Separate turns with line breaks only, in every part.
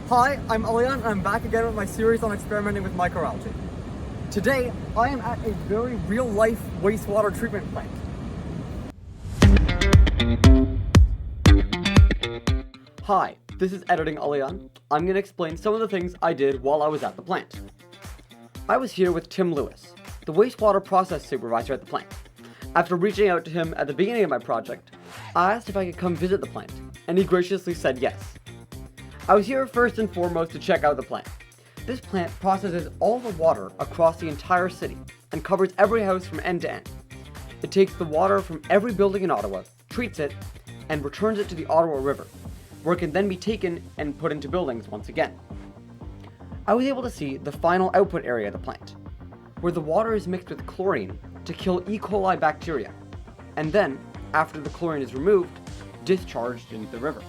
Hi, I'm Elian and I'm back again with my series on experimenting with microalgae. Today, I am at a very real-life wastewater treatment plant. Hi, this is Editing Elian. I'm going to explain some of the things I did while I was at the plant. I was here with Tim Lewis, the wastewater process supervisor at the plant. After reaching out to him at the beginning of my project, I asked if I could come visit the plant, and he graciously said yes. I was here first and foremost to check out the plant. This plant processes all the water across the entire city and covers every house from end to end. It takes the water from every building in Ottawa, treats it, and returns it to the Ottawa River, where it can then be taken and put into buildings once again. I was able to see the final output area of the plant, where the water is mixed with chlorine to kill E. coli bacteria, and then, after the chlorine is removed, discharged into the river.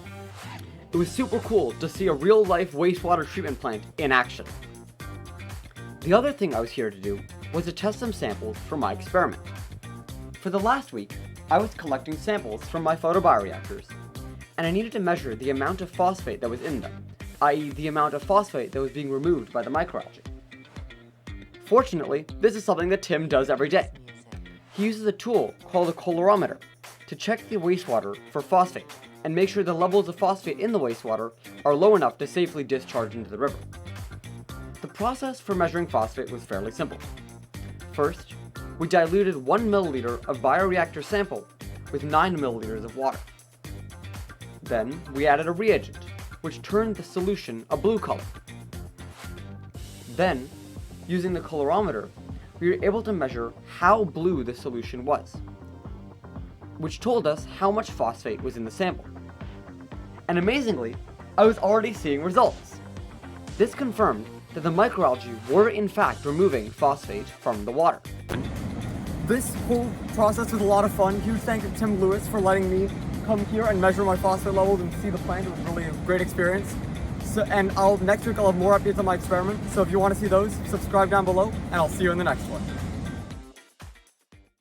It was super cool to see a real-life wastewater treatment plant in action. The other thing I was here to do was to test some samples for my experiment. For the last week, I was collecting samples from my photobioreactors, and I needed to measure the amount of phosphate that was in them, i.e. the amount of phosphate that was being removed by the microalgae. Fortunately, this is something that Tim does every day. He uses a tool called a colorimeter to check the wastewater for phosphate and make sure the levels of phosphate in the wastewater are low enough to safely discharge into the river. The process for measuring phosphate was fairly simple. First, we diluted 1 milliliter of bioreactor sample with 9 milliliters of water. Then, we added a reagent, which turned the solution a blue color. Then, using the colorimeter, we were able to measure how blue the solution was, which told us how much phosphate was in the sample. And amazingly, I was already seeing results. This confirmed that the microalgae were in fact removing phosphate from the water. This whole process was a lot of fun. Huge thanks to Tim Lewis for letting me come here and measure my phosphate levels and see the plant. It was really a great experience. Next week I'll have more updates on my experiment, so if you want to see those, subscribe down below, and I'll see you in the next one.